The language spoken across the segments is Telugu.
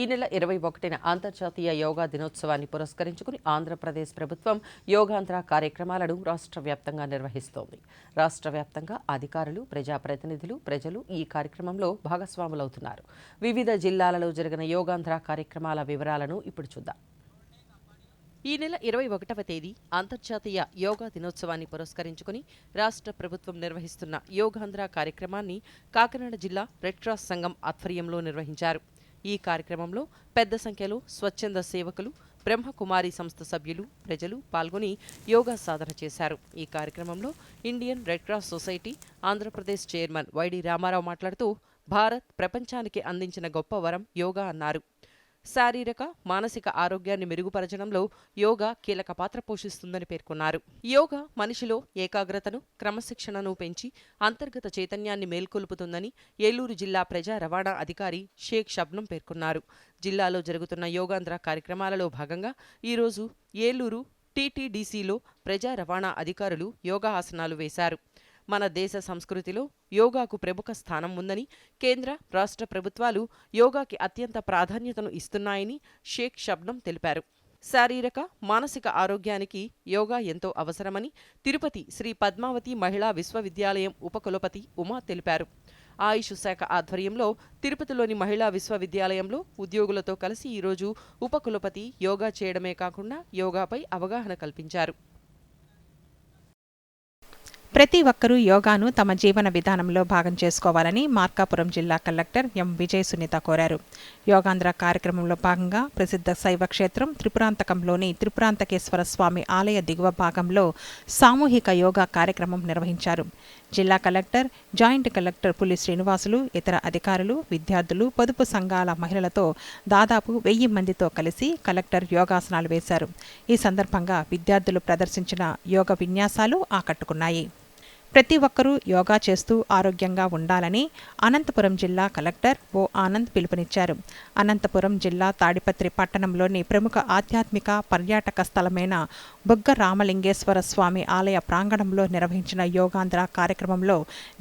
ఈ నెల 21న అంతర్జాతీయ యోగా దినోత్సవాన్ని పురస్కరించుకుని ఆంధ్రప్రదేశ్ ప్రభుత్వం యోగాంధ్ర కార్యక్రమాలను రాష్ట్ర వ్యాప్తంగా నిర్వహిస్తోంది. రాష్ట్ర వ్యాప్తంగా అధికారులు, ప్రజాప్రతినిధులు, ప్రజలు ఈ కార్యక్రమంలో భాగస్వాములవుతున్నారు. వివిధ జిల్లాలలో జరిగిన యోగాంధ్ర కార్యక్రమాల వివరాలను ఇప్పుడు చూద్దాం. ఈ నెల 21వ తేదీ అంతర్జాతీయ యోగా దినోత్సవాన్ని పురస్కరించుకుని రాష్ట్ర ప్రభుత్వం నిర్వహిస్తున్న యోగాంధ్ర కార్యక్రమాన్ని కాకినాడ జిల్లా రెడ్ క్రాస్ సంఘం ఆధ్వర్యంలో నిర్వహించారు. ఈ కార్యక్రమంలో పెద్ద సంఖ్యలో స్వచ్ఛంద సేవకులు, బ్రహ్మకుమారి సంస్థ సభ్యులు, ప్రజలు పాల్గొని యోగా సాధన చేశారు. ఈ కార్యక్రమంలో Indian red cross society Andhra Pradesh chairman YD Ramarao మాట్లాడుతూ, భారత్ ప్రపంచానికి అందించిన గొప్ప వరం యోగా అన్నారు. శారీరక, మానసిక ఆరోగ్యాన్ని మెరుగుపరచడంలో యోగా కీలక పాత్ర పోషిస్తుందని పేర్కొన్నారు. యోగా మనిషిలో ఏకాగ్రతను, క్రమశిక్షణను పెంచి అంతర్గత చైతన్యాన్ని మేల్కొల్పుతుందని ఏలూరు జిల్లా ప్రజా రవాణా అధికారి షేక్ షబ్నం పేర్కొన్నారు. జిల్లాలో జరుగుతున్న యోగాంధ్ర కార్యక్రమాలలో భాగంగా ఈరోజు ఏలూరు టీటీడీసీలో ప్రజా రవాణా అధికారులు యోగా ఆసనాలు వేశారు. మన దేశ సంస్కృతిలో యోగాకు ప్రముఖ స్థానం ఉందని, కేంద్ర, రాష్ట్ర ప్రభుత్వాలు యోగాకి అత్యంత ప్రాధాన్యతను ఇస్తున్నాయని షేక్ షబ్నం తెలిపారు. శారీరక, మానసిక ఆరోగ్యానికి యోగా ఎంతో అవసరమని తిరుపతి శ్రీ పద్మావతి మహిళా విశ్వవిద్యాలయం ఉపకులపతి ఉమా తెలిపారు. ఆయుష్ శాఖ ఆధ్వర్యంలో తిరుపతిలోని మహిళా విశ్వవిద్యాలయంలో ఉద్యోగులతో కలిసి ఈరోజు ఉపకులపతి యోగా చేయడమే కాకుండా యోగాపై అవగాహన కల్పించారు. ప్రతి ఒక్కరూ యోగాను తమ జీవన విధానంలో భాగం చేసుకోవాలని మార్కాపురం జిల్లా కలెక్టర్ ఎం విజయ సునీత కోరారు. యోగాంధ్ర కార్యక్రమంలో భాగంగా ప్రసిద్ధ శైవ క్షేత్రం త్రిపురాంతకంలోని త్రిపురాంతకేశ్వర స్వామి ఆలయ దిగువ భాగంలో సామూహిక యోగా కార్యక్రమం నిర్వహించారు. జిల్లా కలెక్టర్, జాయింట్ కలెక్టర్ పులి శ్రీనివాసులు, ఇతర అధికారులు, విద్యార్థులు, పొదుపు సంఘాల మహిళలతో దాదాపు 1000 మందితో కలిసి కలెక్టర్ యోగాసనాలు వేశారు. ఈ సందర్భంగా విద్యార్థులు ప్రదర్శించిన యోగ విన్యాసాలు ఆకట్టుకున్నాయి. ప్రతి ఒక్కరూ యోగా చేస్తూ ఆరోగ్యంగా ఉండాలని అనంతపురం జిల్లా కలెక్టర్ ఓ ఆనంద్ పిలుపునిచ్చారు. అనంతపురం జిల్లా తాడిపత్రి పట్టణంలోని ప్రముఖ ఆధ్యాత్మిక పర్యాటక స్థలమైన బుగ్గ రామలింగేశ్వర స్వామి ఆలయ ప్రాంగణంలో నిర్వహించిన యోగాంధ్ర కార్యక్రమంలో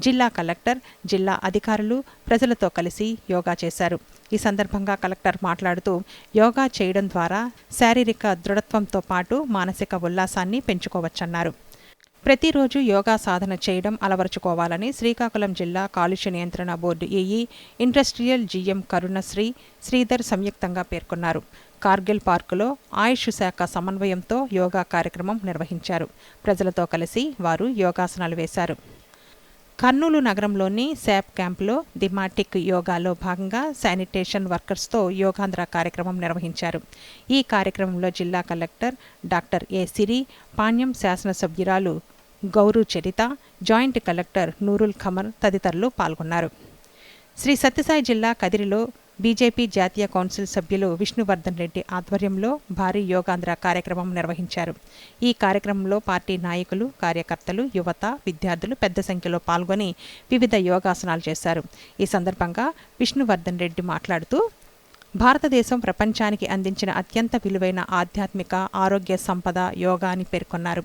జిల్లా కలెక్టర్, జిల్లా అధికారులు ప్రజలతో కలిసి యోగా చేశారు. ఈ సందర్భంగా కలెక్టర్ మాట్లాడుతూ, యోగా చేయడం ద్వారా శారీరక దృఢత్వంతో పాటు మానసిక ఉల్లాసాన్ని పెంచుకోవచ్చన్నారు. ప్రతిరోజు యోగా సాధన చేయడం అలవరుచుకోవాలని శ్రీకాకుళం జిల్లా కాలుష్య నియంత్రణ board EE, industrial GM Karunasri, Sridhar సంయుక్తంగా పేర్కొన్నారు. కార్గిల్ పార్కులో ఆయుష్ శాఖ సమన్వయంతో యోగా కార్యక్రమం నిర్వహించారు. ప్రజలతో కలిసి వారు యోగాసనాలు వేశారు. కర్నూలు నగరంలోని శాప్ క్యాంపులో దిమాటిక్ యోగాలో భాగంగా శానిటేషన్ వర్కర్స్తో యోగాంధ్ర కార్యక్రమం నిర్వహించారు. ఈ కార్యక్రమంలో జిల్లా collector doctor A Siri, Panyam శాసనసభ్యురాలు గౌరు చరిత, జాయింట్ కలెక్టర్ నూరుల్ ఖమర్ తదితరులు పాల్గొన్నారు. శ్రీ సత్యసాయి జిల్లా కదిరిలో బీజేపీ జాతీయ కౌన్సిల్ సభ్యులు విష్ణువర్ధన్ రెడ్డి ఆధ్వర్యంలో భారీ యోగాంధ్ర కార్యక్రమం నిర్వహించారు. ఈ కార్యక్రమంలో పార్టీ నాయకులు, కార్యకర్తలు, యువత, విద్యార్థులు పెద్ద సంఖ్యలో పాల్గొని వివిధ యోగాసనాలు చేశారు. ఈ సందర్భంగా విష్ణువర్ధన్ రెడ్డి మాట్లాడుతూ, భారతదేశం ప్రపంచానికి అందించిన అత్యంత విలువైన ఆధ్యాత్మిక ఆరోగ్య సంపద యోగా అని పేర్కొన్నారు.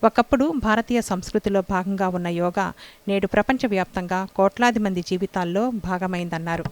ఒకప్పుడు భారతీయ సంస్కృతిలో భాగంగా ఉన్న యోగా నేడు ప్రపంచవ్యాప్తంగా కోట్లాది మంది జీవితాల్లో భాగమైందన్నారు.